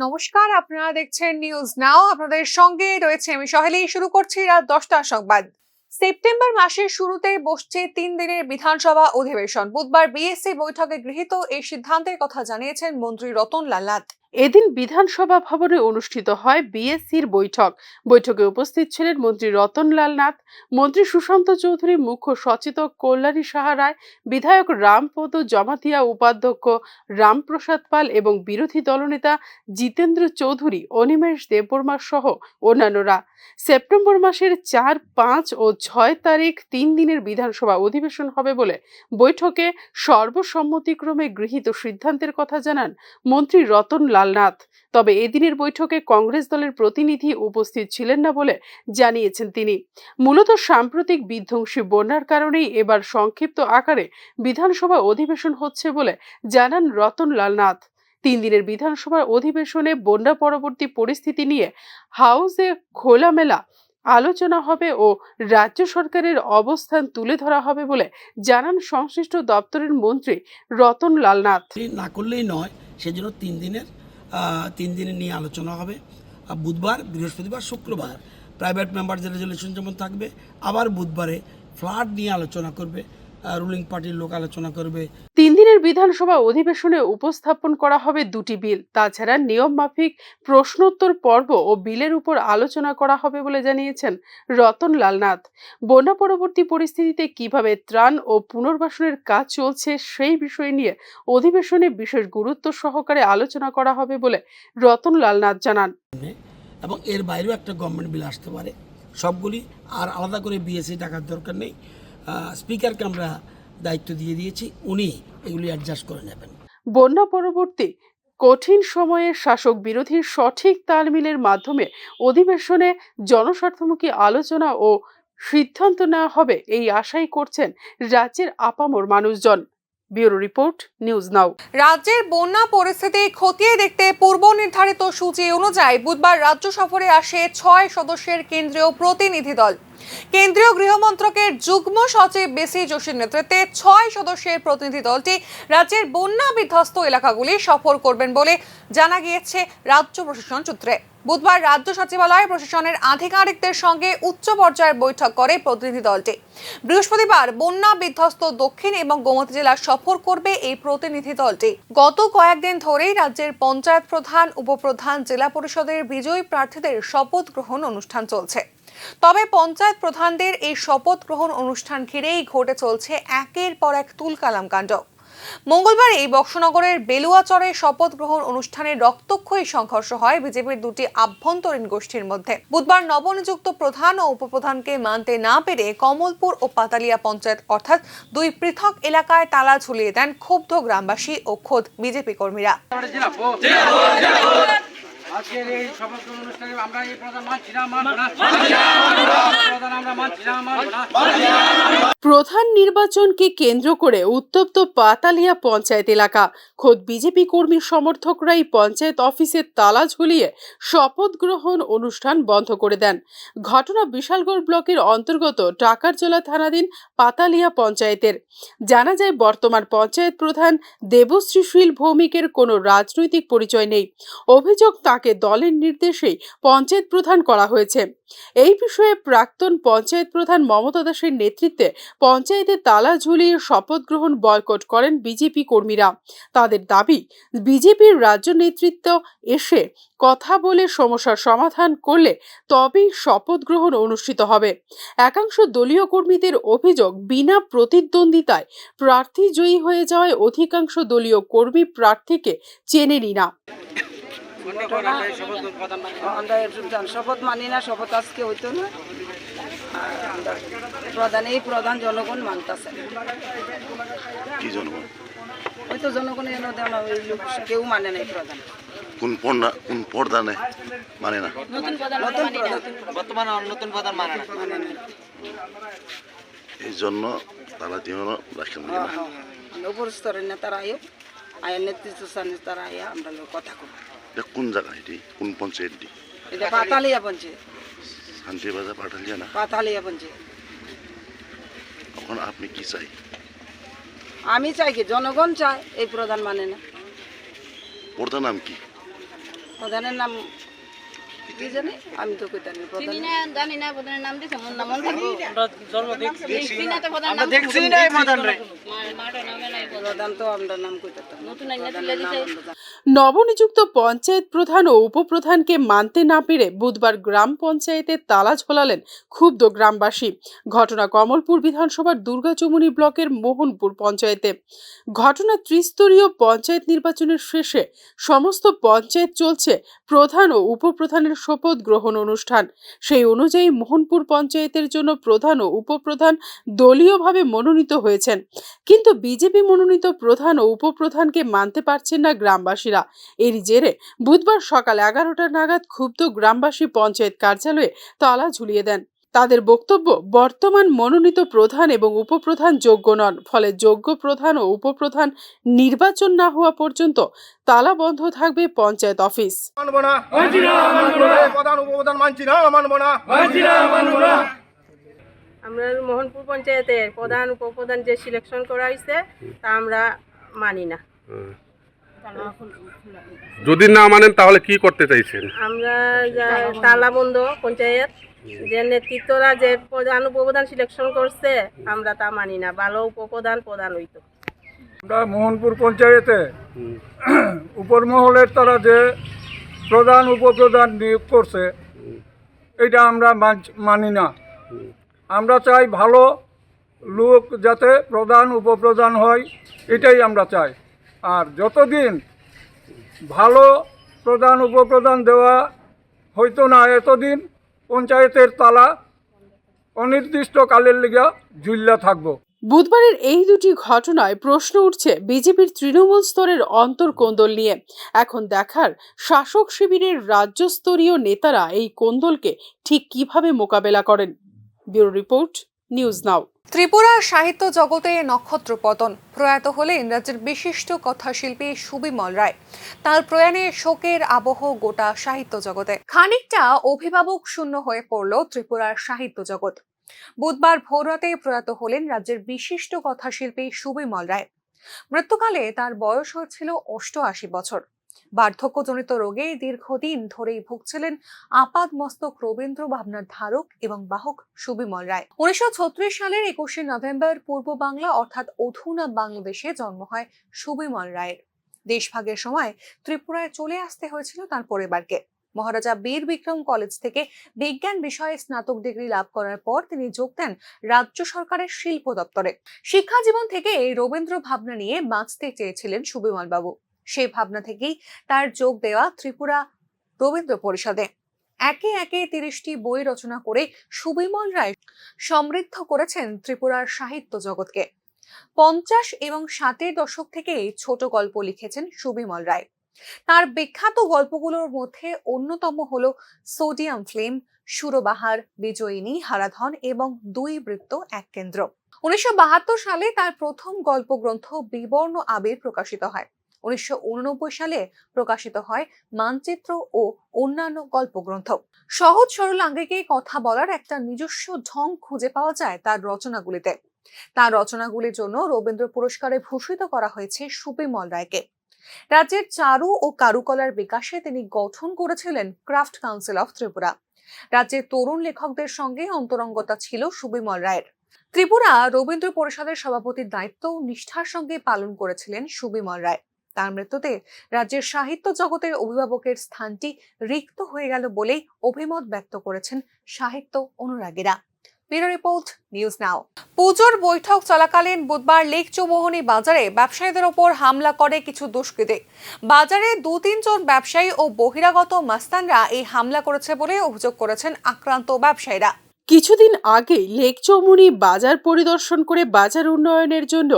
নমস্কার, আপনারা দেখছেন নিউজ নাও। আপনাদের সঙ্গে রয়েছে আমি সহেলি। শুরু করছি রাত 10টার সংবাদ। সেপ্টেম্বর মাসের শুরুতে বসছে 3 দিনের বিধানসভা অধিবেশন। বুধবার বিএসসি বৈঠকে গৃহীত এই সিদ্ধান্তের কথা জানিয়েছেন মন্ত্রী রতন লাল নাথ। এদিন বিধানসভা ভবনে অনুষ্ঠিত হয় বিএসসির বৈঠক। বৈঠকে উপস্থিত ছিলেন মন্ত্রী রতন লাল নাথ, মন্ত্রী সুশান্ত চৌধুরী, মুখ্য সচেতক কল্যাণী সাহা রায়, বিধায়ক রামপদ জমাতিয়া, উপাধ্যক্ষ রামপ্রসাদ পাল এবং বিরোধী দলনেতা জিতেন্দ্র চৌধুরী, অনিমেষ দেববর্মা সহ অন্যান্যরা। সেপ্টেম্বর মাসের 4, 5 ও 6 তারিখ 3 দিনের বিধানসভা অধিবেশন হবে বলে বৈঠকে সর্বসম্মতিক্রমে গৃহীত সিদ্ধান্তের কথা জানান মন্ত্রী রতন লাল নাথ। তবে এদিনের বৈঠকে কংগ্রেস দলের প্রতিনিধি উপস্থিত ছিলেন না বলে জানিয়েছেন তিনি। মূলত সাম্প্রতিক বিধ্বংসী বন্যার কারণেই এবার সংক্ষিপ্ত আকারে বিধানসভা অধিবেশন হচ্ছে বলে জানান রতন লাল নাথ। 3 দিনের বিধানসভার অধিবেশনে বন্যা পরবর্তী পরিস্থিতি নিয়ে হাউসে খোলামেলা আলোচনা হবে ও রাজ্য সরকারের অবস্থান তুলে ধরা হবে বলে জানান সংশ্লিষ্ট দপ্তরের মন্ত্রী রতন লাল নাথ। না করলেই নয়, সেজন্য 3 দিনের নিয়ে আলোচনা হবে। বুধবার, বৃহস্পতিবার, শুক্রবার প্রাইভেট মেম্বারদের রেজলিউশন যেমন থাকবে, আবার বুধবারে ফ্লাড নিয়ে আলোচনা করবে, রুলিং পার্টির লোক আলোচনা করবে। 3 দিনের বিধানসভা অধিবেশনে উপস্থাপন করা হবে 2টি বিল। তাছাড়া নিয়ম মাফিক প্রশ্নোত্তর পর্ব ও বিলের উপর আলোচনা করা হবে বলে জানিয়েছেন রতন লাল নাথ। বন্যা পরবর্তী পরিস্থিতিতে কিভাবে ত্রাণ ও পুনর্বাসনের কাজ চলছে সেই বিষয় নিয়ে অধিবেশনে বিশেষ গুরুত্ব সহকারে আলোচনা করা হবে বলে রতন লাল নাথ জানান। এবং এর বাইরেও একটা গভর্নমেন্ট বিল আসতে পারে। সবগুলি আর আলাদা করে বিএসসি ডাকার দরকার নেই। স্পিকারকে আমরা দায়িত্ব দিয়ে দিয়েছি, উনি এগুলি অ্যাডজাস্ট করে নেবেন। বন্যা পরবর্তী কঠিন সময়ে শাসক বিরোধীর সঠিক তালমিলের মাধ্যমে অধিবেশনে জনস্বার্থমুখী আলোচনা ও সিদ্ধান্ত নেওয়া হবে, এই আশাই করছেন রাজ্যের আপামর মানুষজন। ব্যুরো রিপোর্ট, নিউজ নাও। রাজ্যের বন্যা পরিস্থিতি খতিয়ে দেখতে পূর্ব নির্ধারিত সূচি অনুযায়ী বুধবার রাজ্য সফরে আসে 6 সদস্যের কেন্দ্রীয় প্রতিনিধি দল। কেন্দ্রীয় গৃহমন্ত্রকের যুগ্ম সচিব বেসি যোশীর নেতৃত্বে 6 সদস্যের প্রতিনিধি দলটি রাজ্যের বন্যা বিধ্বস্ত এলাকাগুলি সফর করবেন বলে জানা গিয়েছে রাজ্য প্রশাসন সূত্রে। বুধবার রাজ্য সচিবালয়ে প্রশাসনের আধিকারিকদের সঙ্গে উচ্চ পর্যায়ের বৈঠক করে প্রতিনিধি দলটি। বৃহস্পতিবার বন্যা বিধ্বস্ত দক্ষিণ এবং গোমতী জেলা সফর করবে এই প্রতিনিধি দলটি। গত কয়েকদিন ধরেই রাজ্যের পঞ্চায়েত প্রধান, উপপ্রধান, জেলা পরিষদের বিজয়ী প্রার্থীদের শপথ গ্রহণ অনুষ্ঠান চলছে। তবে পঞ্চায়েত প্রধানদের এই শপথ গ্রহণ অনুষ্ঠান ঘিরেই ঘটে চলছে একের পর এক তুলকালাম কাণ্ড। মঙ্গলবার এই বক্সনগরের বেলুয়াচরে শপথ গ্রহণ অনুষ্ঠানে রক্তক্ষয়ী সংঘর্ষ হয় বিজেপির 2টি আভ্যন্তরীণ গোষ্ঠীর মধ্যে। বুধবার নবনিযুক্ত প্রধান ও উপপ্রধানকে মানতে না পেরে কমলপুর ও পাতালিয়া পঞ্চায়েত অর্থাৎ 2 পৃথক এলাকায় তালা ঝুলিয়ে দেন ক্ষুব্ধ গ্রামবাসী ও খোদ বিজেপি কর্মীরা। আজকের এই শপথ অনুষ্ঠানে আমরা এই প্রধান মানছি না, প্রধান নির্বাচনকে কেন্দ্র করে উত্তপ্ত পাতালিয়া পঞ্চায়েত এলাকা। খোদ বিজেপি কর্মী সমর্থকরাই পঞ্চায়েত অফিসে তালা ঝুলিয়ে শপথ গ্রহণ অনুষ্ঠান বন্ধ করে দেন। ঘটনা বিশালগড় ব্লকের অন্তর্গত টাকারজলা থানাধীন পাতালিয়া পঞ্চায়েতের। জানা যায় বর্তমান পঞ্চায়েত প্রধান দেবশ্রীশীল ভৌমিকের কোনো রাজনৈতিক পরিচয় নেই। অভিযোগ তাকে দলের নির্দেশেই পঞ্চায়েত প্রধান করা হয়েছে। এই বিষয়ে প্রাক্তন পঞ্চায়েত প্রধান মমতা দাসের নেতৃত্বে পঞ্চায়েতে তালা ঝুলিয়ে শপথ গ্রহণ বয়কট করেন বিজেপি কর্মীরা। তাদের দাবি, বিজেপির রাজ্য নেতৃত্ব এসে কথা বলে সমস্যার সমাধান করলে তবেই শপথ গ্রহণ অনুষ্ঠিত হবে। একাংশ দলীয় কর্মীদের অভিযোগ, বিনা প্রতিদ্বন্দ্বিতায় প্রার্থী জয়ী হয়ে যাওয়ায় অধিকাংশ দলীয় কর্মী প্রার্থীকে চেনেনই না। শপথ মানি না, শপথ আজকে হইতো না। প্রধান জনগণ মানতেছে, হয়তো জনগণ কেউ মানে নাই। প্রধান কোন প্রধানে মানে না, নতুন প্রধান মানে না। এই জন্য তারা উপর স্তরের নেতারা আয়ের নেতৃত্ব স্থানীয় তারা আয়া আমরা কথা কব। কোন জায়গা এটি, কোন পঞ্চায়েত? এটা পাতালিয়া পঞ্চায়েত, শান্তিবাজার পাতালিয়া না, পাতালিয়া পঞ্চায়েত। এখন আপনি কি চাই? আমি চাই কি, জনগণ চায়, এই প্রধান মানে না। প্রধান নাম কি? প্রধানের নাম কি জানি, আমি তো কই জানি প্রধান জানি না প্রধানের নাম দিছে মন নাম থাকবো আমরা দেখছি না এই প্রধান রে প্রধান তো আমরা নাম কইতে নতুন আইনা তুলে দিছে নবনিযুক্ত পঞ্চায়েত প্রধান ও উপপ্রধানকে মানতে না পেরে বুধবার গ্রাম পঞ্চায়েতের তালা ঝোলালেন ক্ষুব্ধ গ্রামবাসী। ঘটনা কমলপুর বিধানসভার দুর্গাচমুনি ব্লকের মোহনপুর পঞ্চায়েতে। ঘটনা ত্রিস্তরীয় পঞ্চায়েত নির্বাচনের শেষে সমস্ত পঞ্চায়েত চলছে প্রধান ও উপপ্রধানের শপথ গ্রহণ অনুষ্ঠান। সেই অনুযায়ী মোহনপুর পঞ্চায়েতের জন্য প্রধান ও উপপ্রধান দলীয়ভাবে মনোনীত হয়েছেন, কিন্তু বিজেপি মনোনীত প্রধান ও উপপ্রধানকে মানতে পারছেন না গ্রামবাসীরা। এর জেরে বুধবার সকাল 11টা নাগাদ ক্ষুব্ধ গ্রামবাসী পঞ্চায়েত কার্যালয়ে তালা ঝুলিয়ে দেন। তাদের বক্তব্য, বর্তমান মনোনীত প্রধান এবং উপপ্রধান যোগ্য নন, ফলে যোগ্য প্রধান ও উপপ্রধান নির্বাচন না হওয়া পর্যন্ত তালা বন্ধ থাকবে পঞ্চায়েত অফিস। আমরা মোহনপুর পঞ্চায়েতের প্রধান উপপ্রধান যে সিলেকশন করা হয়েছে তা আমরা মানি না। যদি না মানেন তাহলে কি করতে চাইছেন? আমরা তালা বন্ধ পঞ্চায়েত, যে নেতৃত্বরা যে প্রধান উপপ্রধান সিলেকশন করছে আমরা তা মানি না। ভালো উপপ্রধান প্রধান হইতো। আমরা মোহনপুর পঞ্চায়েতে উপর মহলের তারা যে প্রধান উপপ্রধান নিয়োগ করছে এটা আমরা মানি না। আমরা চাই ভালো লোক যাতে প্রধান উপপ্রধান হয়, এটাই আমরা চাই। আর যতদিন ভালো প্রধান উপপ্রধান দেওয়া হইতো না, এতদিন পঞ্চায়েতের তালা অনির্দিষ্টকালের লিগা ঝুল্লা থাকবো। বুধবারের এই দুটি ঘটনায় প্রশ্ন উঠছে বিজেপির তৃণমূল স্তরের অন্তর্কোন্দল নিয়ে। এখন দেখার শাসক শিবিরের রাজ্যস্তরীয় নেতারা এই কোন্দলকে ঠিক কিভাবে মোকাবেলা করেন। ব্যুরো রিপোর্ট, নিউজ নাও। ত্রিপুরার সাহিত্য জগতে নক্ষত্র পতন। প্রয়াত হলেন রাজ্যের বিশিষ্ট কথাশিল্পী সুবিমল রায়। তার প্রয়াণে শোকের আবহ গোটা সাহিত্য জগতে। খানিকটা অভিভাবক শূন্য হয়ে পড়ল ত্রিপুরার সাহিত্য জগৎ। বুধবার ভোররাতে প্রয়াত হলেন রাজ্যের বিশিষ্ট কথাশিল্পী সুবিমল রায়। মৃত্যুকালে তার বয়স হয়েছিল 88 বছর। বার্ধক্যজনিত রোগে দীর্ঘদিন ধরেই ভুগছিলেন আপাদমস্তক রবীন্দ্র ভাবনার ধারক এবং বাহক সুবিমল রায়। 1936 সালের 21শে নভেম্বর পূর্ব বাংলা অর্থাৎ অধুনা বাংলাদেশে জন্ম হয় সুবিমল রায়ের। দেশভাগের সময় ত্রিপুরায় চলে আসতে হয়েছিল তার পরিবারকে। মহারাজা বীর বিক্রম কলেজ থেকে বিজ্ঞান বিষয়ে স্নাতক ডিগ্রি লাভ করার পর তিনি যোগ দেন রাজ্য সরকারের শিল্প দপ্তরে। শিক্ষা জীবন থেকে রবীন্দ্র ভাবনা নিয়ে বাঁচতে চেয়েছিলেন সুবিমল বাবু। সেই ভাবনা থেকেই তার যোগ দেওয়া ত্রিপুরা রবীন্দ্র পরিষদে। একে একে 30টি বই রচনা করে সুবিমল রায় সমৃদ্ধ করেছেন ত্রিপুরার সাহিত্য জগৎকে। 50 এবং 60-এর দশক থেকে ছোট গল্প লিখেছেন সুবিমল রায়। তার বিখ্যাত গল্পগুলোর মধ্যে অন্যতম হলো সোডিয়াম ফ্লেম, সুরবাহার, বিজয়িনী, হারাধন এবং 2 বৃত্ত 1 কেন্দ্র। 1972 সালে তার প্রথম গল্পগ্রন্থ বিবর্ণ আবির প্রকাশিত হয়। 1989 সালে প্রকাশিত হয় মানচিত্র ও অন্যান্য গল্পগ্রন্থ। সহজ সরল আঙ্গিকে কথা বলার একটা নিজস্ব ঢং খুঁজে পাওয়া যায় তার রচনাগুলিতে। তার রচনাগুলির জন্য রবীন্দ্র পুরস্কারে ভূষিত করা হয়েছে সুবিমল রায়কে। রাজ্যের চারু ও কারুকলার বিকাশে তিনি গঠন করেছিলেন ক্রাফট কাউন্সিল অফ ত্রিপুরা। রাজ্যের তরুণ লেখকদের সঙ্গে অন্তরঙ্গতা ছিল সুবিমল রায়ের। ত্রিপুরা রবীন্দ্র পরিষদের সভাপতির দায়িত্ব নিষ্ঠার সঙ্গে পালন করেছিলেন সুবিমল রায়। তার মৃত্যুতে রাজ্যের সাহিত্য জগতের অভিভাবকের স্থানটি রিক্ত হয়ে গেল বলেই অভিমত ব্যক্ত করেছেন সাহিত্য অনুরাগীরা। Bureau report, news now. পুজোর বৈঠক চলাকালীন বুধবার লেক চৌমোহনী বাজারে ব্যবসায়ীদের ওপর হামলা করে কিছু দুষ্কৃতী। বাজারে 2-3 জন ব্যবসায়ী ও বহিরাগত মাস্তানরা এই হামলা করেছে বলে অভিযোগ করেছেন আক্রান্ত ব্যবসায়ীরা। কিছুদিন আগেই লেক চৌমুনি বাজার পরিদর্শন করে বাজার উন্নয়নের জন্য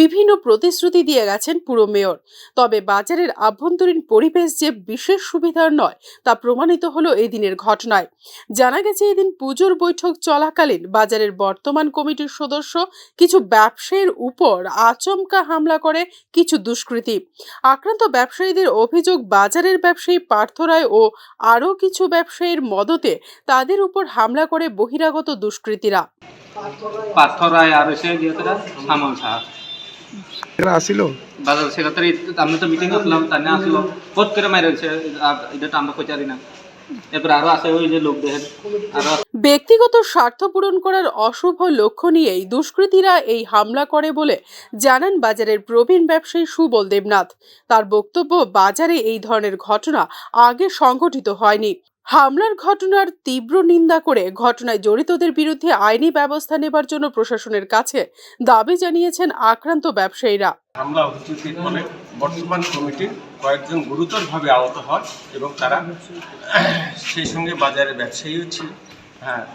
বিভিন্ন প্রতিশ্রুতি দিয়ে গেছেন পুর মেয়র। তবে বাজারের আভ্যন্তরীণ পরিবেশ যে বিশেষ সুবিধার নয় তা প্রমাণিত হলো এই দিনের ঘটনায়। জানা গেছে এদিন পুজোর বৈঠক চলাকালীন বাজারের বর্তমান কমিটির সদস্য কিছু ব্যবসায়ীর উপর আচমকা হামলা করে কিছু দুষ্কৃতী। আক্রান্ত ব্যবসায়ীদের অভিযোগ বাজারের ব্যবসায়ী পার্থ রায় ও আরও কিছু ব্যবসায়ীর মদতে তাদের উপর হামলা করে বহিরাগত দুষ্কৃতীরা। পার্থ রায় আর হচ্ছে সামল সাহা এরা আসিল বাজার সেক্রেটারি আমরা তো মিটিং করলাম তার না আসলো ফট করে মাইরে হচ্ছে এটা তো আমরা কইতারি না এরপর আরো আছে ওই যে লোক দেখেন আরো ব্যক্তিগত স্বার্থ পূরণ করার অশুভ লক্ষ্য নিয়েই দুষ্কৃতীরা এই হামলা করে বলে জানান বাজারের প্রবীণ ব্যবসায়ী সুবল দেবনাথ। তার বক্তব্য, বাজারে এই ধরনের ঘটনা আগে সংঘটিত হয়নি। হামলার ঘটনার তীব্র নিন্দা করে ঘটনায় জড়িতদের বিরুদ্ধে আইনি ব্যবস্থা নেবার জন্য প্রশাসনের কাছে দাবি জানিয়েছেন আক্রান্ত ব্যবসায়ীরা। হামলা উপস্থিত হলে বর্তমান কমিটির কয়েকজন গুরুতরভাবে আহত হয় এবং তারা সেই সঙ্গে বাজারের ব্যবসায়ীও ছিল,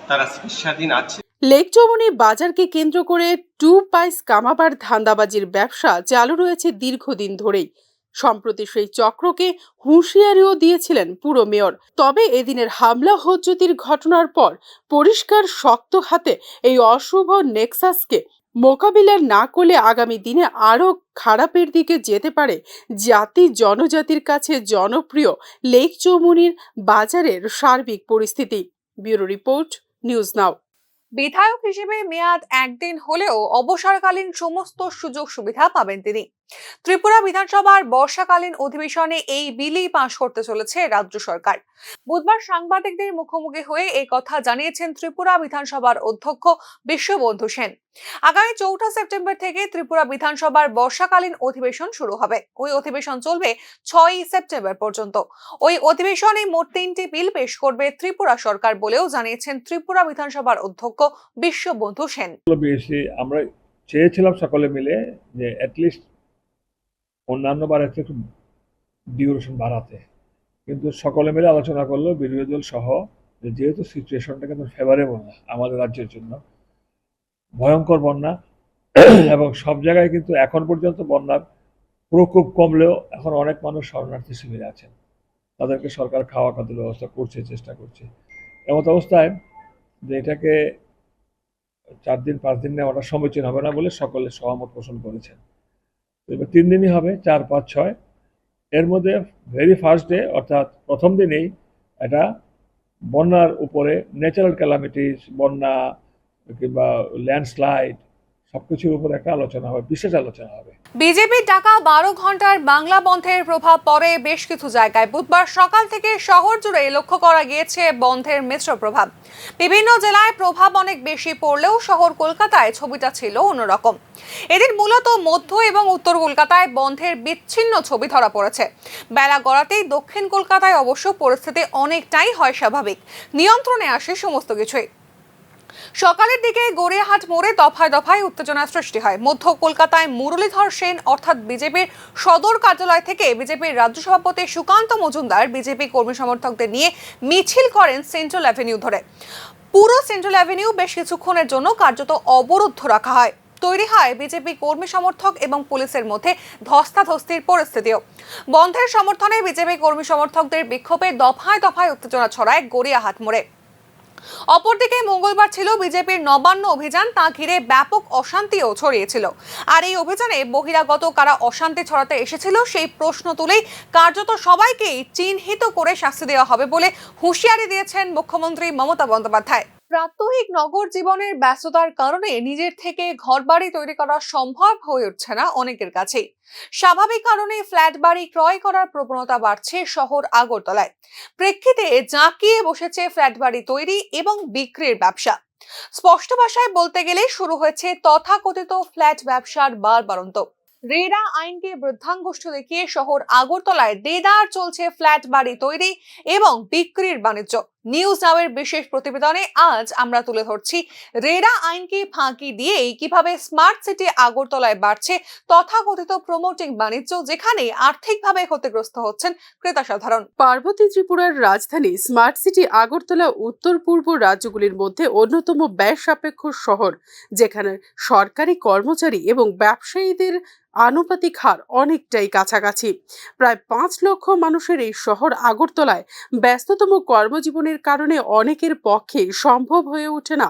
তারা চিকিৎসাধীন আছে। লেক চৌমুহনী বাজারকে কেন্দ্র করে 2 পাইস কামাবার ধান্দাবাজির ব্যবসা চালু রয়েছে দীর্ঘদিন ধরেই। সম্প্রতি সেই চক্রকে হুঁশিয়ারিও দিয়েছিলেন পুরো মেয়র। তবে এদিনের হামলা হজ্জতির ঘটনার পর পরিষ্কার শক্ত হাতে এই অশুভ নেক্সাসকে মোকাবিলা না করলে আগামী দিনে আরও খারাপের দিকে যেতে পারে জাতি জনজাতির কাছে জনপ্রিয় লেক চৌমুহনীর বাজারের সার্বিক পরিস্থিতি। ব্যুরো রিপোর্ট, নিউজ নাও। বিধায়ক হিসেবে মেয়াদ একদিন হলেও অবসরকালীন সমস্ত সুযোগ সুবিধা পাবেন তিনি। ত্রিপুরা বিধানসভার বর্ষাকালীন অধিবেশনে এই বিলই পাশ করতে চলেছে রাজ্য সরকার। বুধবার সাংবাদিকদের মুখোমুখি হয়ে এই কথা জানিয়েছেন ত্রিপুরা বিধানসভার অধ্যক্ষ বিশ্ববন্ধু সেন। আগামী 4 সেপ্টেম্বর থেকে ত্রিপুরা বিধানসভার বর্ষাকালীন অধিবেশন শুরু হবে। ওই অধিবেশন চলবে 6 সেপ্টেম্বর পর্যন্ত। ওই অধিবেশনে মোট 3টি বিল পেশ করবে ত্রিপুরা সরকার বলেও জানিয়েছেন ত্রিপুরা বিধানসভার অধ্যক্ষ বিশ্ববন্ধু সেন। আমরা চেয়েছিলাম সকলে মিলে যে অ্যাটলিস্ট অন্যান্য বার একটু ডিউরেশন বাড়াতে, কিন্তু সকলে মিলে আলোচনা করলো বিরোধী দল সহ, যেহেতু সিচুয়েশনটা কিন্তু ফেভারেবল না আমাদের রাজ্যের জন্য, ভয়ঙ্কর বন্যা এবং সব জায়গায় কিন্তু এখন পর্যন্ত বন্যার প্রকোপ কমলেও এখন অনেক মানুষ শরণার্থী শিবিরে আছেন, তাদেরকে সরকার খাওয়া খাদ্যের ব্যবস্থা করছে, চেষ্টা করছে। এমত অবস্থায় যে এটাকে 4 দিন 5 দিন নেওয়াটা সমীচীন হবে না বলে সকলে সহমত পোষণ করেছেন। এবার 3 দিনই হবে, 4, 5, 6। এর মধ্যে ভেরি ফার্স্ট ডে অর্থাৎ প্রথম দিনেই এটা বন্যার উপরে ন্যাচারাল ক্যালামিটিস, বন্যা কিংবা ল্যান্ডস্লাইড সবকিছুর উপর একটা আলোচনা হবে, বিশেষ আলোচনা হবে। বিজেপির ডাকা 12 ঘন্টার বাংলা বন্ধের প্রভাব পড়ে বেশ কিছু জায়গায়। বুধবার সকাল থেকে শহর জুড়ে লক্ষ্য করা গিয়েছে বন্ধের মিশ্র প্রভাব। বিভিন্ন জেলায় প্রভাব অনেক বেশি পড়লেও শহর কলকাতায় ছবিটা ছিল অন্যরকম। এদিন মূলত মধ্য এবং উত্তর কলকাতায় বন্ধের বিচ্ছিন্ন ছবি ধরা পড়েছে। বেলা গড়াতেই দক্ষিণ কলকাতায় অবশ্য পরিস্থিতি অনেকটাই হয় স্বাভাবিক, নিয়ন্ত্রণে আসে সমস্ত কিছুই। সকালের দিকে গড়িয়াহাট মোড়ে দফায় দফায় উত্তেজনা সৃষ্টি হয়। মধ্য কলকাতায় মুরলীধর সেন অর্থাৎ বিজেপির সদর কার্যালয় থেকে বিজেপির রাজ্য সভাপতি সুকান্ত মজুমদার বিজেপি কর্মী সমর্থকদের নিয়ে মিছিল করেন সেন্ট্রাল অ্যাভিনিউ ধরে। পুরো সেন্ট্রাল অ্যাভিনিউ বেশ কিছুক্ষণের জন্য কার্যত অবরুদ্ধ রাখা হয়। তৈরি হয় বিজেপি কর্মী সমর্থক এবং পুলিশের মধ্যে ধস্তাধস্তির পরিস্থিতিও। বন্ধের সমর্থনে বিজেপি কর্মী সমর্থকদের বিক্ষোভে দফায় দফায় উত্তেজনা ছড়ায় গড়িয়াহাট মোড়ে। অপরদিকে মঙ্গলবার ছিল বিজেপির নবান্ন অভিযান, তা ঘিরে ব্যাপক অশান্তিও ছড়িয়েছিল। আর এই অভিযানে বহিরাগত কারা অশান্তি ছড়াতে এসেছিল সেই প্রশ্ন তুলেই কার্যত সবাইকেই চিহ্নিত করে শাস্তি দেওয়া হবে বলে হুঁশিয়ারি দিয়েছেন মুখ্যমন্ত্রী মমতা বন্দ্যোপাধ্যায়। প্রাত্যহিক নগর জীবনের ব্যস্ততার কারণে নিজের থেকে ঘরবাড়ি তৈরি করা সম্ভব হয়ে উঠছে না অনেকের কাছেই। স্বাভাবিক কারণে ফ্ল্যাট বাড়ি ক্রয় করার প্রবণতা বাড়ছে শহর আগরতলায়। প্রেক্ষিতে জাঁকিয়ে বসেছে ফ্ল্যাট বাড়ি তৈরি এবং বিক্রির ব্যবসা। স্পষ্ট ভাষায় বলতে গেলে শুরু হয়েছে তথাকথিত ফ্ল্যাট ব্যবসার বারবারন্ত। রেরা আইনকে বৃদ্ধাঙ্গুষ্ঠ দেখিয়ে শহর আগরতলায় দেদার চলছে ফ্ল্যাট বাড়ি তৈরি এবং বিক্রির বাণিজ্য। নিউজ নাওয়ের বিশেষ প্রতিবেদনে আজ আমরা তুলে ধরছি রেরা আইনকে ফাঁকি দিয়েই কিভাবে স্মার্ট সিটি আগরতলায় বাড়ছে তথাকথিত প্রমোটিং বাণিজ্য, যেখানে আর্থিকভাবে ক্ষতিগ্রস্ত হচ্ছেন ক্রেতা সাধারণ। পার্বতী ত্রিপুরার রাজধানী স্মার্ট সিটি আগরতলা উত্তর পূর্ব রাজ্যগুলির মধ্যে অন্যতম ব্যয় সাপেক্ষ শহর, যেখানে সরকারি কর্মচারী এবং ব্যবসায়ীদের আনুপাতিক হার অনেকটাই কাছাকাছি। প্রায় 5 লক্ষ মানুষের এই শহর আগরতলায় ব্যস্ততম কর্মজীবনের কারণে অনেকের পক্ষে সম্ভব হয়ে ওঠে না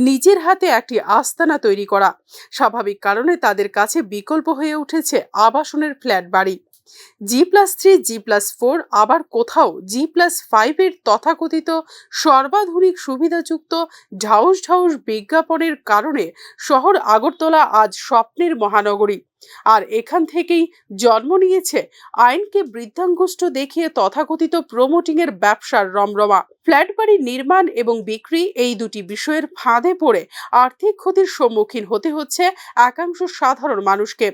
নিজের হাতে একটি আস্তানা তৈরি করা। স্বাভাবিক কারণে তাদের কাছে বিকল্প হয়ে উঠেছে আবাসনের ফ্ল্যাট বাড়ি। G+3, G+4, আবার কোথাও G+5 এর তথাকথিত সর্বাধুনিক সুবিধাযুক্ত ঢাউস ঢাউস বিজ্ঞাপনের কারণে শহর আগরতলা আজ স্বপ্নের মহানগরী। আর এখান থেকেই জন্ম নিয়েছে আইনকে বৃদ্ধাঙ্গুষ্ঠ দেখিয়ে তথাকথিত প্রমোটিংয়ের ব্যবসার রমরমা। ফ্ল্যাট বাড়ি নির্মাণ এবং বিক্রি এই দুটি বিষয়ের ফাঁদে পড়ে আর্থিক ক্ষতির সম্মুখীন হতে হচ্ছে একাংশ সাধারণ মানুষকে।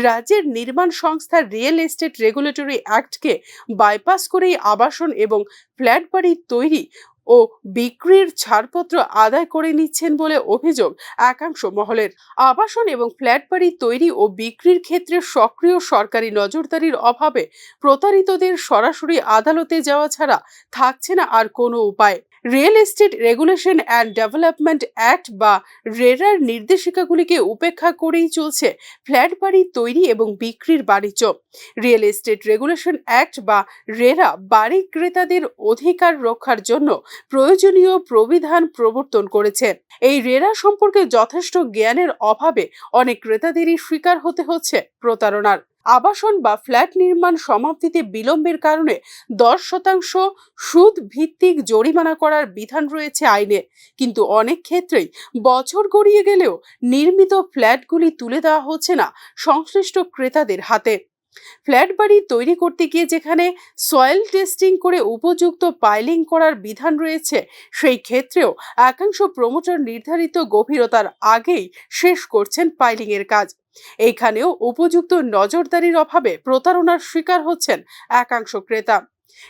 রাজ্যের নির্মাণ সংস্থা রিয়েল এস্টেট রেগুলেটরি অ্যাক্টকে বাইপাস করেই আবাসন এবং ফ্ল্যাট বাড়ি তৈরি ও বিক্রির ছাড়পত্র আদায় করে নিচ্ছেন বলে অভিযোগ একাংশ মহলের। আবাসন এবং ফ্ল্যাট বাড়ি তৈরি ও বিক্রির ক্ষেত্রে সক্রিয় সরকারি নজরদারির অভাবে প্রতারিতদের সরাসরি আদালতে যাওয়া ছাড়া থাকছে না আর কোনো উপায়। Real estate regulation and development act বা রেরার নির্দেশিকাগুলিকে উপেক্ষা করেই চলছে ফ্ল্যাট বাড়ি তৈরি এবং বিক্রির বাণিজ্য। রিয়েল এস্টেট রেগুলেশন অ্যাক্ট বা রেরা বাড়ি ক্রেতাদের অধিকার রক্ষার জন্য প্রয়োজনীয় প্রবিধান প্রবর্তন করেছে। এই রেরা সম্পর্কে যথেষ্ট জ্ঞানের অভাবে অনেক ক্রেতাদেরই শিকার হতে হচ্ছে প্রতারণার। আবাসন বা ফ্ল্যাট নির্মাণ সমাপ্তিতে বিলম্বের কারণে 10% সুদ ভিত্তিক জরিমানা করার বিধান রয়েছে আইনে, কিন্তু অনেক ক্ষেত্রেই বছর গড়িয়ে গেলেও নির্মিত ফ্ল্যাটগুলি তুলে দেওয়া হচ্ছে না সংশ্লিষ্ট ক্রেতাদের হাতে। ফ্ল্যাট বাড়ি তৈরি করতে গিয়ে যেখানে সয়েল টেস্টিং করে উপযুক্ত পাইলিং করার বিধান রয়েছে, সেই ক্ষেত্রেও একাংশ প্রমোটার নির্ধারিত গভীরতার আগেই শেষ করছেন পাইলিং এর কাজ। এইখানেও উপযুক্ত নজরদারির অভাবে প্রতারণার শিকার হচ্ছেন একাংশ ক্রেতা।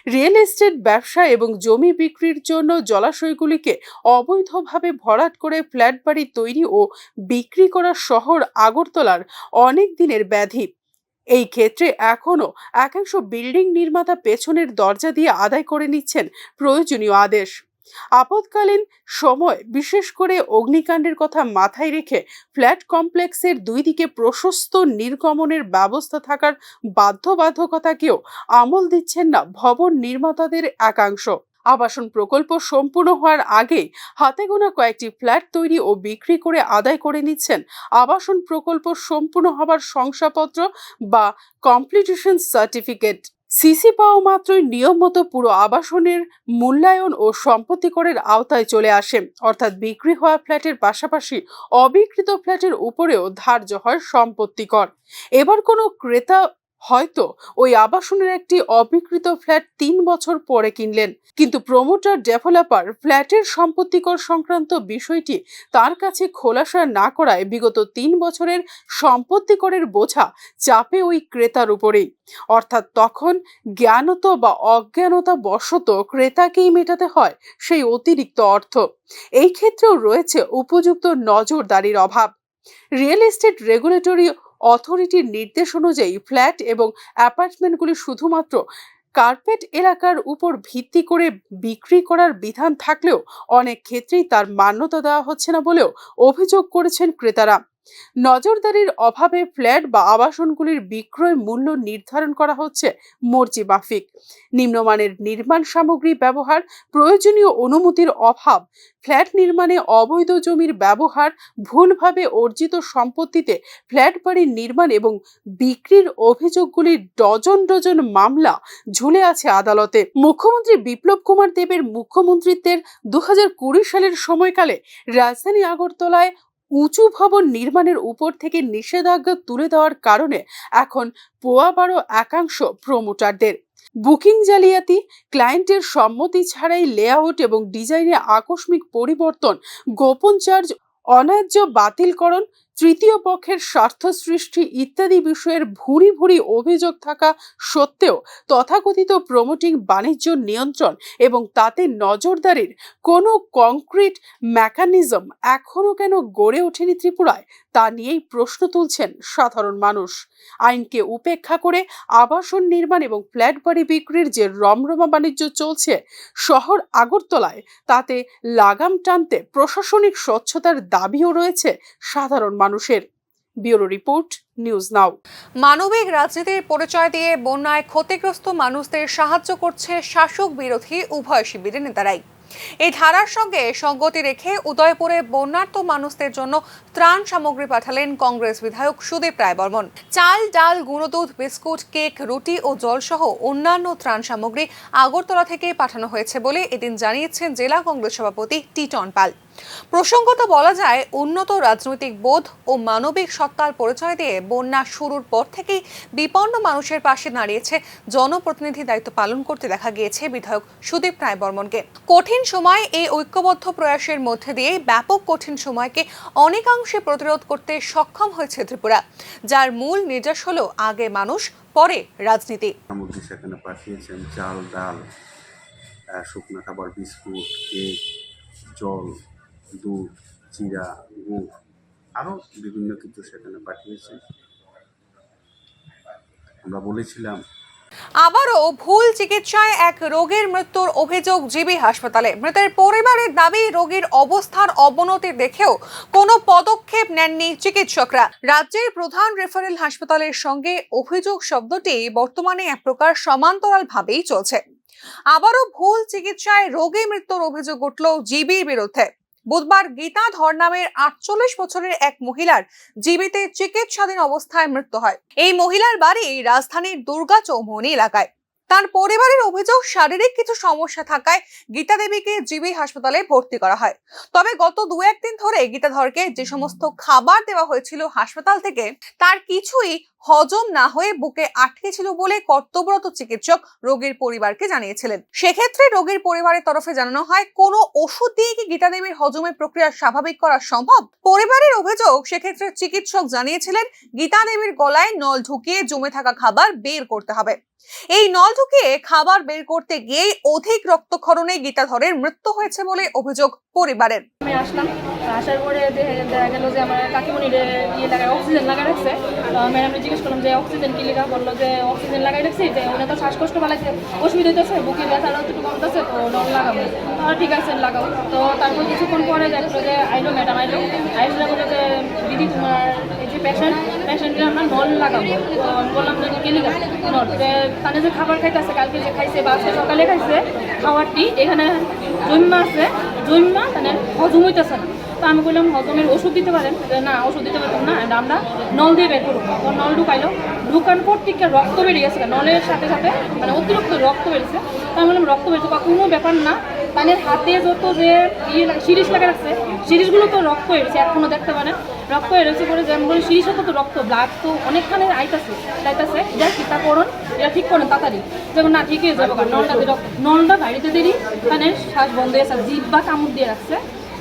রিয়েল এস্টেট ব্যবসা এবং জমি বিক্রির জন্য জলাশয়গুলিকে অবৈধভাবে ভরাট করে ফ্ল্যাট বাড়ি তৈরি ও বিক্রি করা শহর আগরতলার অনেক দিনের ব্যাধি। এই ক্ষেত্রে এখনো একাংশ বিল্ডিং নির্মাতা পেছনের দরজা দিয়ে আদায় করে নিচ্ছেন প্রয়োজনীয় আদেশ। আপৎকালীন সময় বিশেষ করে অগ্নিকাণ্ডের কথা মাথায় রেখে ফ্ল্যাট কমপ্লেক্সের দুই দিকে প্রশস্ত নির্গমনের ব্যবস্থা থাকার বাধ্যবাধকতাকেও আমল দিচ্ছেন না ভবন নির্মাতাদের একাংশ। আবাসন প্রকল্প সম্পূর্ণ হওয়ার আগেই হাতে গোনা কয়েকটি ফ্ল্যাট তৈরি ও বিক্রি করে আদায় করে নিচ্ছেন আবাসন প্রকল্প সম্পূর্ণ হবার শংসাপত্র বা কমপ্লিটেশন সার্টিফিকেট। সিসি পাওয়া মাত্রই নিয়ম মতো পুরো আবাসনের মূল্যায়ন ও সম্পত্তি করের আওতায় চলে আসে, অর্থাৎ বিক্রি হওয়া ফ্ল্যাটের পাশাপাশি অবিকৃত ফ্ল্যাটের উপরেও ধার্য হয় সম্পত্তি কর। এবার কোনো ক্রেতা হয়তো ওই আবাসনের একটি অবিকৃত ফ্ল্যাট 3 বছর পরে কিনলেন, কিন্তু প্রমোটার ডেভেলপার ফ্ল্যাটের সম্পত্তি কর সংক্রান্ত বিষয়টি তার কাছে খোলাসা না করায় বিগত 3 বছরের সম্পত্তি করের বোঝা চাপে ওই ক্রেতার উপরেই। অর্থাৎ তখন জ্ঞানত বা অজ্ঞানতা বশত ক্রেতাকেই মেটাতে হয় সেই অতিরিক্ত অর্থ। এই ক্ষেত্রেও রয়েছে উপযুক্ত নজরদারির অভাব। রিয়েল এস্টেট রেগুলেটরি অথরিটির নির্দেশ অনুযায়ী ফ্ল্যাট এবং অ্যাপার্টমেন্টগুলি শুধুমাত্র কার্পেট এলাকার উপর ভিত্তি করে বিক্রি করার বিধান থাকলেও অনেক ক্ষেত্রেই তার মান্যতা দেওয়া হচ্ছে না বলেও অভিযোগ করেছেন ক্রেতারা। নজরদারির অভাবে ফ্ল্যাট বা আবাসনগুলির বিক্রয় মূল্য নির্ধারণ করা হচ্ছে মর্জি মাফিক। নিম্নমানের নির্মাণ সামগ্রী ব্যবহার, প্রয়োজনীয় অনুমতির অভাব, ফ্ল্যাট নির্মাণে অবৈধ জমির ব্যবহার, ভুলভাবে অর্জিত সম্পত্তিতে ফ্ল্যাট বাড়ির নির্মাণ এবং বিক্রির অভিযোগগুলির ডজন ডজন মামলা ঝুলে আছে আদালতে। মুখ্যমন্ত্রী বিপ্লব কুমার দেবের মুখ্যমন্ত্রীত্বের 2020 সালের সময়কালে রাজধানী আগরতলায় উঁচু ভবন নির্মাণের উপর থেকে নিষেধাজ্ঞা তুলে দেওয়ার কারণে এখন পোয়াবারো একাংশ প্রমোটারদের বুকিং জালিয়াতি, ক্লায়েন্টের সম্মতি ছাড়াই লেআউট এবং ডিজাইনে আকস্মিক পরিবর্তন, গোপন চার্জ, অন্যায্য বাতিলকরণ, তৃতীয় পক্ষের স্বার্থ সৃষ্টি ইত্যাদি বিষয়ের ভুরি ভুরি অভিযোগ থাকা সত্ত্বেও তথাকথিত প্রমোটিং বাণিজ্য নিয়ন্ত্রণ এবং তাতে নজরদারির কোনো কংক্রিট মেকানিজম এখনো কেন গড়ে ওঠেনি ত্রিপুরায়, তা নিয়েই প্রশ্ন তুলছেন সাধারণ মানুষ। আইনকে উপেক্ষা করে আবাসন নির্মাণ এবং ফ্ল্যাট বাড়ি বিক্রির যে রমরমা বাণিজ্য চলছে শহর আগরতলায়, তাতে লাগাম টানতে প্রশাসনিক স্বচ্ছতার দাবিও রয়েছে সাধারণ মানুষের। ব্যুরো রিপোর্ট, নিউজ নাও। মানবিক রাজনীতির পরিচয় দিয়ে বন্যায় ক্ষতিগ্রস্ত মানুষদের সাহায্য করছে শাসক বিরোধী উভয় শিবিরের নেতারাই। এই ধারার সঙ্গে সঙ্গতি রেখে উদয়পুরে বন্যার্ত মানুষদের জন্য ত্রাণ সামগ্রী পাঠালেন কংগ্রেস বিধায়ক সুদীপ রায় বর্মন। চাল, ডাল, গুঁড়ো দুধ, বিস্কুট, কেক, রুটি ও জলসহ অন্যান্য ত্রাণ সামগ্রী আগরতলা থেকে পাঠানো হয়েছে বলে এদিন জানিয়েছেন জেলা কংগ্রেস সভাপতি টিটন পাল। প্রসঙ্গত বলা যায়, উন্নত রাজনৈতিক বোধ ও মানবিক সত্তার পরিচয় দিয়ে বন্যা শুরুর পর থেকেই বিপন্ন মানুষের পাশে দাঁড়িয়েছে জনপ্রতিনিধি দায়িত্ব পালন করতে দেখা গিয়েছে বিধায়ক সুদীপ রায় বর্মনকে। কঠিন সময় এই ঐক্যবদ্ধ প্রয়াসের মধ্যে দিয়ে ব্যাপক কঠিন সময়কে অনেকাংশে প্রতিরোধ করতে সক্ষম হয়েছে ত্রিপুরা, যার মূল নির্দেশ হলো আগে মানুষ পরে রাজনীতি। সামগ্রী সেখানে পাঠিয়েছেন চাল, ডাল, শুকনো খাবার, বিস্কুট, কেক, জল, দুধ, চিরা, গুড়, আরও বিভিন্ন কিছু সেখানে পাঠিয়েছে। আমরা বলেছিলাম আবারও ভুল চিকিৎসায় এক রোগীর মৃত্যুর অভিযোগ জিবি হাসপাতালে। মৃতের পরিবারের দাবি, রোগীর অবস্থার অবনতি দেখেও কোনো পদক্ষেপ নেননি চিকিৎসকরা। রাজ্যের প্রধান রেফারেল হাসপাতালের সঙ্গে অভিযোগ শব্দটি বর্তমানে এক প্রকার সমান্তরাল ভাবেই চলছে। আবারও ভুল চিকিৎসায় রোগী মৃত্যুর অভিযোগ উঠল জিবির বিরুদ্ধে। বুধবার গীতাধর নামের 48 বছরের এক মহিলার জীবিতে চিকিৎসাধীন অবস্থায় মৃত্যু হয়। এই মহিলার বাড়ি রাজধানীর দুর্গা চৌমুহনী এলাকায়। তার পরিবারের অভিযোগ, শারীরিক কিছু সমস্যা থাকায় গীতা দেবীকে জিবি হাসপাতালে ভর্তি করা হয়। তবে গত 2-1 দিন ধরে গীতাধরকে যে সমস্ত খাবার দেওয়া হয়েছিল হাসপাতাল থেকে, তার কিছুই হজম না হয়ে বুকে আটকে ছিল বলে কর্তব্যরত চিকিৎসক রোগীর পরিবারকে জানিয়েছিলেন। সেক্ষেত্রে রোগীর পরিবারের তরফে জানানো হয়, কোনো ওষুধ দিয়ে কি গীতা দেবীর হজমের প্রক্রিয়া স্বাভাবিক করা সম্ভব? পরিবারের অভিযোগ, সেক্ষেত্রে চিকিৎসক জানিয়েছিলেন গীতা দেবীর গলায় নল ঢুকিয়ে জমে থাকা খাবার বের করতে হবে। এই নল ঢুকিয়ে খাবার বের করতে গিয়ে অধিক রক্তক্ষরণে গীতাধরের মৃত্যু হয়েছে বলে অভিযোগ পরিবারের। আমি আসলাম, আসার পরে দেখা গেল যে আমার কাকিমণির অক্সিজেন লাগাই রাখছে। ম্যাডামকে জিজ্ঞেস করলাম যে অক্সিজেন কি লেখা, বললো যে অক্সিজেন লাগাই রাখছি, যে ওনার তো শ্বাসকষ্ট পালাইছে, অসুবিধা হইতেছে, বুকে ব্যথাটা একটু কমতেছে, তো নল লাগাবো। ঠিক আছে লাগাও। তো তারপর কিছুক্ষণ পরে দেখলো যে ম্যাডাম আইলো বলে যে দিদি তোমার এই যে পেশেন্টের আমরা নল লাগাবো। তো বললাম যে কে লিখা নল, যে তানে যে খাবার খাইতেছে, কালকে যে খাইছে বা আজকে সকালে খাইছে খাবারটি এখানে জন্মা আছে, জন্মা তাহলে হজম হইতেছে না। তো আমি বললাম হজমের ওষুধ দিতে পারেন? না, ওষুধ দিতে পারতাম না, আমরা নল দিয়ে বের করবো। তো নল ঢুকাইলো, ঢুকানোর পর থেকে রক্ত বেরিয়ে গেছে, নলের সাথে সাথে মানে অতিরিক্ত রক্ত বেরিয়েছে। তো আমি বললাম রক্ত বেরিয়েছে বা কোনো ব্যাপার না, তাদের হাতে যত যে সিরিজ লাগা রাখছে, সিরিজগুলো তো রক্ত বেরিয়েছে, এখনও দেখতে পারেন রক্ত বেরিয়েছে। করে যেমন বলি সিরিজে তো রক্ত ব্লাড তো অনেকখানে আইতাছে যা চিন্তা করুন, এটা ঠিক করেন তাড়াতাড়ি। যেমন না ঠিক হয়ে যাবো, নলটা বাড়িতে দেরি, মানে শ্বাস বন্ধ হয়ে আছে, জিভ বা কামড় দিয়ে রাখছে।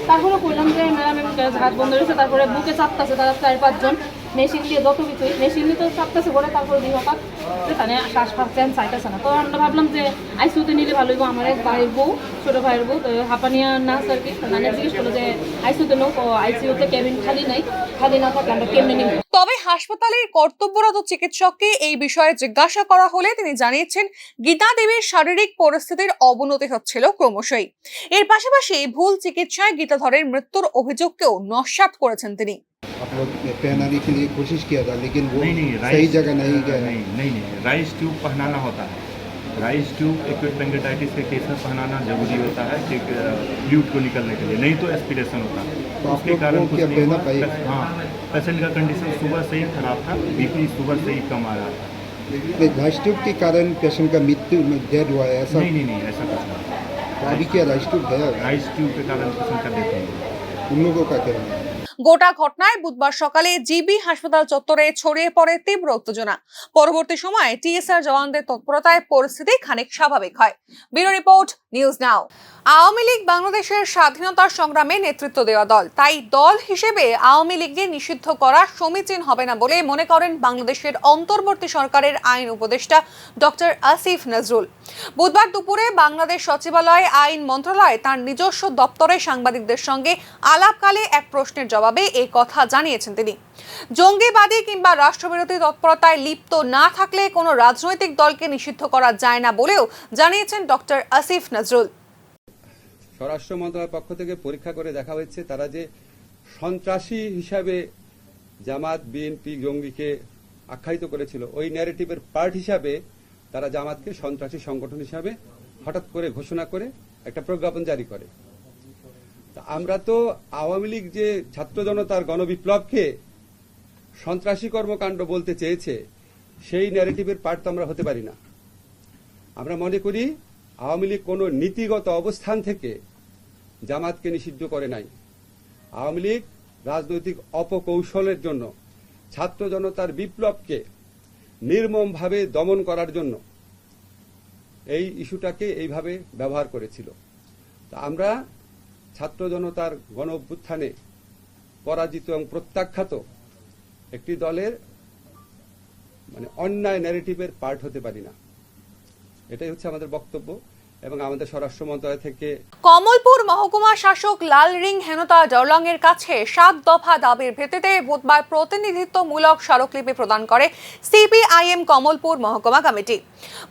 তারপরে কইলাম যে ম্যাডাম হাত বন্ধ রয়েছে, তারপরে বুকে চাপতেছে, তারা 4-5 জন মেশিন দিয়ে যত কিছুই মেশিন দিয়ে তো চাপতেছে করে, তারপরে দিয়ে হঠাৎ সেখানে শ্বাস ফাঁকছেন চাইতেছে না। তো আমরা ভাবলাম যে আইসিউতে নিলে ভালো হইব। আমার এক ভাইয়ের বউ, ছোটো ভাইয়ের বউ, তো হাঁপানিয়া নার্স আর কি, নানা জিজ্ঞেস করলো যে আইসিউতে লোক, আইসিউতে কেবিন খালি নাই, খালি না থাকলে আমরা কেমনি নিব। তবে হাসপাতালের কর্তব্যরত চিকিৎসককে এই বিষয়ে জিজ্ঞাসা করা হলে তিনি জানিয়েছেন গীতা দেবীর শারীরিক পরিস্থিতির অবনতি হচ্ছিল ক্রমশই। এর পাশাপাশি ভুল চিকিৎসায় গীতাধরের মৃত্যুর অভিযোগকেও নস্যাৎ করেছেন তিনি। आप लोग पहनाने के लिए कोशिश किया था, लेकिन वो सही जगह नहीं गया। नहीं, राइस ट्यूब पहनाना होता है। राइस ट्यूब एक्यूट पेंगेटाइटिस के केस में पहनाना जरूरी होता है कि फ्लूइड को निकलने के लिए, नहीं तो एस्पिरेशन होता है। तो उसके कारण क्या पहना पाई? हाँ, पेशेंट का कंडीशन सुबह से ही खराब था, बीपी सुबह से ही कम आ रहा था। राइस ट्यूब के कारण पेशेंट का मृत्यु डेड हुआ है ऐसा? नहीं, ऐसा कुछ नहीं। अभी क्या राइस ट्यूब है? राइस ट्यूब के कारण पेशेंट का डेथ नहीं। उन लोगों का कहना है। গোটা ঘটনায় বুধবার সকালে জিবি হাসপাতাল চত্বরে ছড়িয়ে পড়ে তীব্র উত্তেজনা। পরবর্তী সময়ে টিএসআর জওয়ানদের তৎপরতায় পরিস্থিতি খানিক স্বাভাবিক হয়। ব্যুরো রিপোর্ট, নিউজ নাও। আওয়ামী লীগ বাংলাদেশের স্বাধীনতার সংগ্রামে নেতৃত্ব দেওয়া দল, তাই দল হিসেবে আওয়ামী লীগকে নিষিদ্ধ করা সমীচীন হবে না বলে মনে করেন বাংলাদেশের অন্তর্বর্তী সরকারের আইন উপদেষ্টা ডক্টর আসিফ নজরুল। বুধবার দুপুরে বাংলাদেশ সচিবালয় আইন মন্ত্রণালয় তার নিজস্ব দপ্তরে সাংবাদিকদের সঙ্গে আলাপকালে এক প্রশ্নের জবাবে এই কথা জানিয়েছেন তিনি। জঙ্গিবাদী কিংবা রাষ্ট্রবিরোধী তৎপরতায় লিপ্ত না থাকলে কোনো রাজনৈতিক দলকে নিষিদ্ধ করা যায় না বলেও জানিয়েছেন ডক্টর আসিফ নজরুল। স্বরাষ্ট্র মন্ত্রণালয়ের পক্ষ থেকে পরীক্ষা করে দেখা হয়েছে, তারা যে সন্ত্রাসী হিসাবে জামাত বিএনপি জঙ্গিকে আখ্যায়িত করেছিল, ওই ন্যারেটিভের পার্ট হিসাবে তারা জামাতকে সন্ত্রাসী সংগঠন হিসাবে হঠাৎ করে ঘোষণা করে একটা প্রজ্ঞাপন জারি করে। তা আমরা তো আওয়ামী লীগ যে ছাত্র জনতার গণবিপ্লবকে সন্ত্রাসী কর্মকাণ্ড বলতে চেয়েছে, সেই ন্যারেটিভের পার্ট তো আমরা হতে পারি না। আমরা মনে করি আওয়ামী লীগ কোনো নীতিগত অবস্থান থেকে জামাতকে নিষিদ্ধ করে নাই। আওয়ামী লীগ রাজনৈতিক অপকৌশলের জন্য ছাত্র জনতার বিপ্লবকে নির্মমভাবে দমন করার জন্য এই ইস্যুটাকে এইভাবে ব্যবহার করেছিল। তা আমরা ছাত্র জনতার গণ অভ্যুত্থানে পরাজিত এবং প্রত্যাখ্যাত একটি দলের অন্যায় ন্যারেটিভের পার্ট হতে পারি না। এটাই হচ্ছে আমাদের বক্তব্য এবং আমাদের স্বরাষ্ট্র মন্ত্রণালয় থেকে। কমলপুর মহকুমা শাসক লাল রিং হেনতা ডরলং এর কাছে 7 দফা দাবির ভিত্তিতে বুধবার প্রতিনিধিত্বমূলক স্মারকলিপি প্রদান করে সিপিআইএম কমলপুর মহকুমা কমিটি।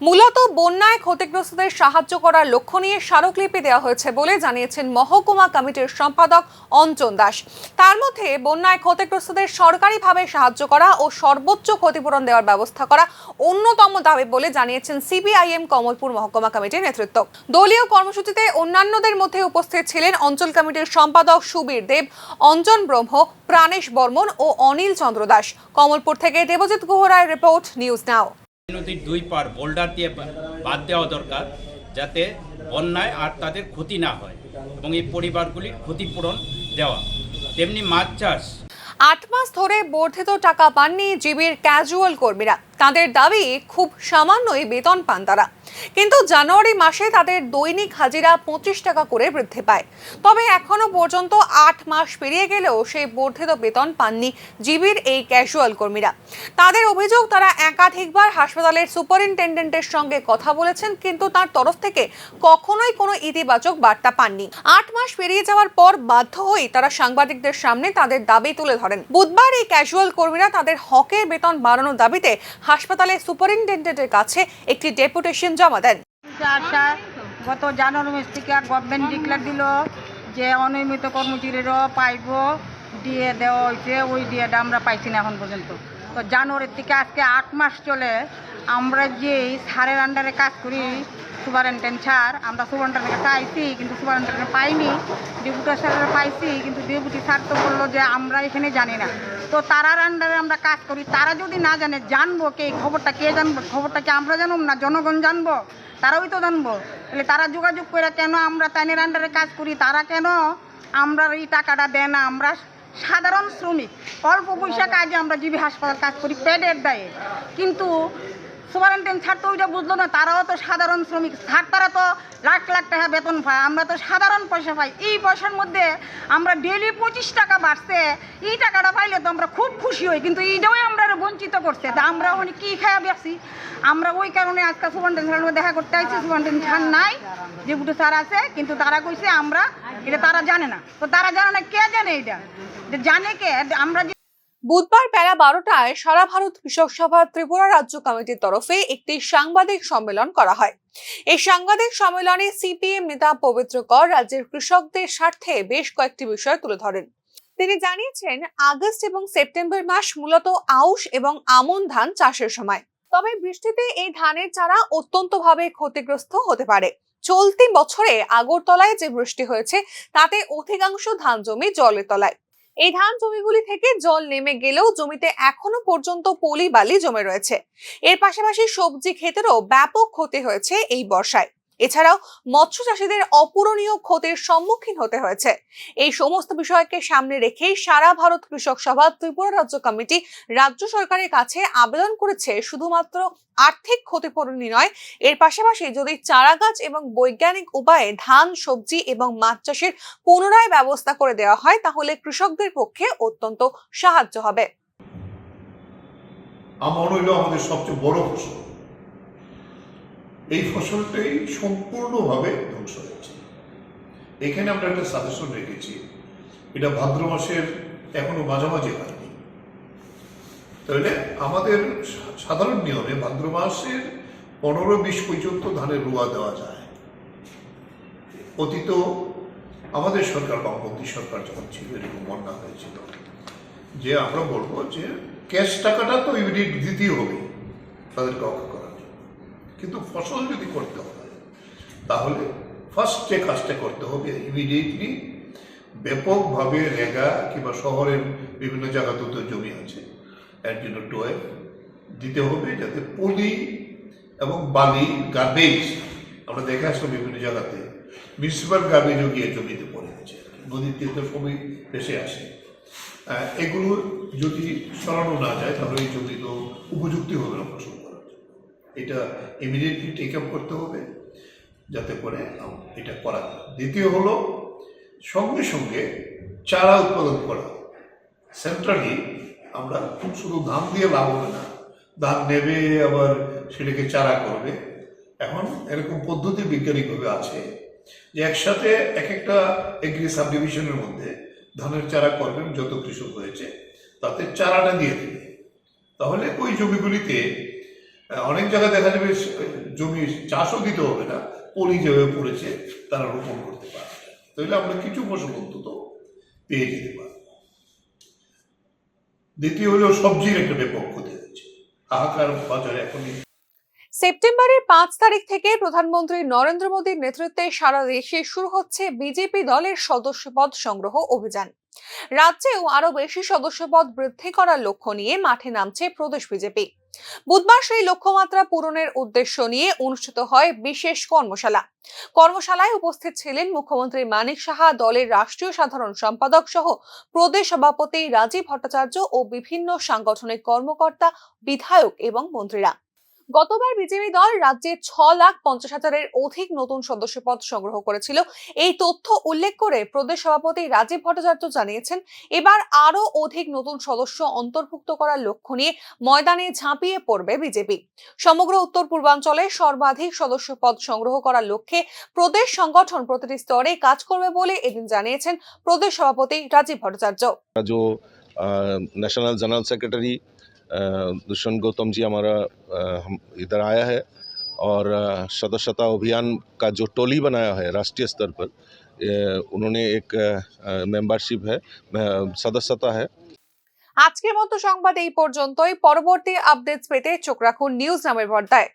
মূলত বন্যায় ক্ষতিগ্রস্তদের সাহায্য করার লক্ষ্য নিয়ে স্মারকলিপি দেওয়া হয়েছে বলে জানিয়েছেন মহকুমা কমিটির সম্পাদক অঞ্জন দাস। তার মধ্যে বন্যায় ক্ষতিগ্রস্তদের সরকারিভাবে সাহায্য করা ও সর্বোচ্চ ক্ষতিপূরণ দেওয়ার ব্যবস্থা করা অন্যতম দাবি বলে জানিয়েছেন সিপিআইএম কমলপুর মহকুমা কমিটির নেতৃত্ব। দলীয় কর্মসূচিতে অন্যান্যদের মধ্যে উপস্থিত ছিলেন অঞ্চল কমিটির সম্পাদক সুবীর দেব, অঞ্জন ব্রহ্ম, প্রাণেশ বর্মন ও অনিল চন্দ্র দাস। কমলপুর থেকে দেবজিৎ গুহ রায়ের রিপোর্ট, নিউজ নাও। নদীর 2 পার বোল্ডার দিয়ে বাদ দেওয়া দরকার, যাতে বন্যায় আর তাদের ক্ষতি না হয় এবং এই পরিবারগুলির ক্ষতিপূরণ দেওয়া। তেমনি মাছ চাষ 8 মাস ধরে বর্ধিত টাকা পাননি জিবির ক্যাজুয়াল কর্মীরা। তাদের দাবি খুব সামান্যই বেতন পান তারা, কিন্তু জানুয়ারি মাসে তাদের দৈনিক হাজিরা 25 টাকা করে বৃদ্ধি পায়। তবে এখনো পর্যন্ত 8 মাস পেরিয়ে গেলেও সেই বর্ধিত বেতন পাননি জিবির এই ক্যাজুয়াল কর্মীরা। তাদের অভিযোগ, তারা একাধিকবার হাসপাতালের সুপারিনটেন্ডেন্টের সঙ্গে কথা বলেছেন, কিন্তু তার তরফ থেকে কখনোই কোনো ইতিবাচক বার্তা পাননি। 8 মাস পেরিয়ে যাওয়ার পর বাধ্য হয়ে তারা সাংবাদিকদের সামনে তাদের দাবি তুলে ধরেন। বুধবার এই ক্যাজুয়াল কর্মীরা তাদের হকের বেতন বাড়ানোর দাবিতে হাসপাতালের সুপারিনটেন্ডেন্টের কাছে একটি ডেপুটেশন জমা দেন। গত জানুয়ারি মাস থেকে গভর্নমেন্ট ডিক্লেয়ার দিল যে অনিয়মিত কর্মচারীরও পাইব দিয়ে দেওয়া হয়েছে, ওই ডিএটা আমরা পাইছি না এখন পর্যন্ত। তো জানুয়ারির থেকে আজকে 8 মাস চলে আমরা যে স্যারের আন্ডারে কাজ করি, সুপারিনটেন্ডেন্ট স্যার, আমরা সুপারিনটেন্ডেন্টের কাছে আইছি কিন্তু সুপারিনটেন্ডেন্ট পাইনি, ডেপুটি স্যারের পাইছি কিন্তু ডেপুটি স্যার তো বললো যে আমরা এখানে জানি না। তো তারার আন্ডারে আমরা কাজ করি, তারা যদি না জানে জানবো কে? খবরটা কে জানবো? খবরটা কি আমরা জানব না জনগণ জানবো? তারাই তো জানবো। তাহলে তারা যোগাযোগ করে কেন আমরা তাদের আন্ডারে কাজ করি, তারা কেন আমরা এই টাকাটা দেয় না? আমরা সাধারণ শ্রমিক, অল্প পয়সা কাজে আমরা জিবি হাসপাতাল কাজ করি পেডের দায়ে, কিন্তু সুপারিনটেন্ডেন্ট স্যার তো ওইটা বুঝলো না। তারাও তো সাধারণ শ্রমিক স্যার, তারা তো লাখ লাখ টাকা বেতন পায়, আমরা তো সাধারণ পয়সা পাই। এই পয়সার মধ্যে আমরা ডেলি 25 টাকা বাড়ছে, এই টাকাটা পাইলে তো আমরা খুব খুশি হই, কিন্তু এইটাও আমরা বঞ্চিত করছে। তা আমরা ওখানে কী খাওয়া বেশি? আমরা ওই কারণে আজকে সুপারিনটেন্ডেন্ট স্যারের দেখা করতে আসছি। সুপারিনটেন্ডেন্ট স্যার নাই, ডেপুটি স্যার আছে, কিন্তু তারা কইছে আমরা এটা তারা জানে না। তো তারা জানে না, কে জানে? এটা জানে কে? আমরা বুধবার বেলা 12টায় সারা ভারত কৃষক সভা ত্রিপুরা রাজ্য কমিটির তরফে একটি সাংবাদিক সম্মেলন করা হয়। এই সাংবাদিক সম্মেলনে সিপিএম নেতা পবিত্র কর রাজ্যের কৃষকদের স্বার্থে বেশ কয়েকটি বিষয় তুলে ধরেন। তিনি জানিয়েছেন, আগস্ট এবং সেপ্টেম্বর মাস মূলত আউশ এবং আমন ধান চাষের সময়। তবে বৃষ্টিতে এই ধানের চারা অত্যন্তভাবে ক্ষতিগ্রস্ত হতে পারে। চলতি বছরে আগরতলায় যে বৃষ্টি হয়েছে তাতে অধিকাংশ ধান জমি জলের তলায়। এই ধান জমিগুলি থেকে জল নেমে গেলেও জমিতে এখনো পর্যন্ত পলি বালি জমে রয়েছে। এর পাশাপাশি সবজি ক্ষেতেরও ব্যাপক ক্ষতি হয়েছে এই বর্ষায়। এছাড়াও মৎস্য চাষীদের অপূরণীয় ক্ষতির সম্মুখীন হতে হয়েছে। এই সমস্ত বিষয়কে সামনে রেখেই সারা ভারত কৃষক সভা ত্রিপুরা রাজ্য কমিটি রাজ্য সরকারের কাছে আবেদন করেছে শুধুমাত্র আর্থিক ক্ষতিপূরণই নয়, এর পাশাপাশি যদি চারা গাছ এবং বৈজ্ঞানিক উপায়ে ধান, সবজি এবং মাছ চাষের পুনরায় ব্যবস্থা করে দেওয়া হয় তাহলে কৃষকদের পক্ষে অত্যন্ত সাহায্য হবে। আমন হইল আমাদের সবচেয়ে বড় ফসল। এই ফসলটাই সম্পূর্ণভাবে ধ্বংস হয়েছে। এখানে আমরা একটা সাজেশন রেখেছি, এটা ভাদ্র মাসের এখনো মাঝামাঝি হয়নি, তাহলে আমাদের সাধারণ নিয়মে ভাদ্র মাসের 15-20 পর্যন্ত ধানের রোয়া দেওয়া যায়। অতীত আমাদের সরকার, বামপন্থী সরকার যখন ছিল, এরকম বন্যা হয়েছিল যে আমরা বলবো যে ক্যাশ টাকাটা তো ইমিডিয়েট দিতেই হবে তাদেরকে রক্ষা করার জন্য, কিন্তু ফসল যদি করতে হয় তাহলে ফার্স্ট যে কাজটা করতে হবে ইমিডিয়েটলি ব্যাপকভাবে রেগা কিংবা শহরের বিভিন্ন জায়গাতেও তো জমি আছে, এর জন্য টোয়েব দিতে হবে যাতে পলি এবং বালি গার্বেজ, আমরা দেখে আসলাম বিভিন্ন জায়গাতে মিউনিসিপ্যাল গার্বেজও গিয়ে জমিতে পড়ে গেছে, নদীর তীরে সবই ভেসে আসে। এগুলো যদি সরানো না যায় তাহলে এই জমি তো উপযুক্ত হবে না ফসল করার জন্য। এটা ইমিডিয়েটলি টেক আপ করতে হবে যাতে করে এটা করা যায়। দ্বিতীয় হলো সঙ্গে সঙ্গে চারা উৎপাদন করা। সেন্ট্রালি আমরা শুধু ধান দিয়ে লাভ হবে না, ধান নেবে আবার সেটাকে চারা করবে। এখন এরকম পদ্ধতি বৈজ্ঞানিকভাবে আছে যে একসাথে এক একটা এগ্রি সাব ডিভিশনের মধ্যে ধানের চারা করবেন, যত কৃষক হয়েছে তাতে চারাটা দিয়ে দেবে। তাহলে ওই জমিগুলিতে অনেক জায়গায় দেখা যাবে জমি চাষও দিতে হবে না, পলি যেভাবে পড়েছে তারা রোপণ করতে পারবে। তাহলে আমরা কিছু ফসল অন্তত পেয়ে যেতে পারব। দ্বিতীয় হলো সবজির একটা ব্যাপক ক্ষতি হয়েছে, হাহাকার বাজারে এখন। সেপ্টেম্বরের 5 তারিখ থেকে প্রধানমন্ত্রী নরেন্দ্র মোদীর নেতৃত্বে সারা দেশে শুরু হচ্ছে বিজেপি দলের সদস্যপদ সংগ্রহ অভিযান। রাজ্যেও আরো বেশি সদস্যপদ বৃদ্ধি করার লক্ষ্য নিয়ে মাঠে নামছে প্রদেশ বিজেপি। বুধবার সেই লক্ষ্যমাত্রা পূরণের উদ্দেশ্য নিয়ে অনুষ্ঠিত হয় বিশেষ কর্মশালা। কর্মশালায় উপস্থিত ছিলেন মুখ্যমন্ত্রী মানিক সাহা, দলের রাষ্ট্রীয় সাধারণ সম্পাদক সহ প্রদেশ সভাপতি রাজীব ভট্টাচার্য ও বিভিন্ন সাংগঠনিক কর্মকর্তা, বিধায়ক এবং মন্ত্রীরা। গতবার বিজেপি দল রাজ্যে 6,50,000-এর অধিক নতুন সদস্যপদ সংগ্রহ করেছিল। এই তথ্য উল্লেখ করে প্রদেশ সভাপতি রাজীব ভট্টাচার্য জানিয়েছেন, এবার আরো অধিক নতুন সদস্য অন্তর্ভুক্ত করার লক্ষ্য নিয়ে ময়দানে ঝাঁপিয়ে পড়বে বিজেপি। সমগ্র উত্তর পূর্বাঞ্চলে সর্বাধিক সদস্যপদ সংগ্রহ করার লক্ষ্যে প্রদেশ সংগঠন প্রতিটি স্তরে কাজ করবে বলে এদিন জানিয়েছেন প্রদেশ সভাপতি Rajib Bhattacharya. National general secretary Dushyant Gautam ji हमारा इधर आया है और सदस्यता अभियान का जो टोली बनाया है राष्ट्रीय स्तर पर, उन्होंने एक मेंबरशिप है, सदस्यता है। আজকের মতো সংবাদ এই পর্যন্তই। পরবর্তী আপডেটস পেতে চোখ রাখুন নিউজ নামের পর্দায়।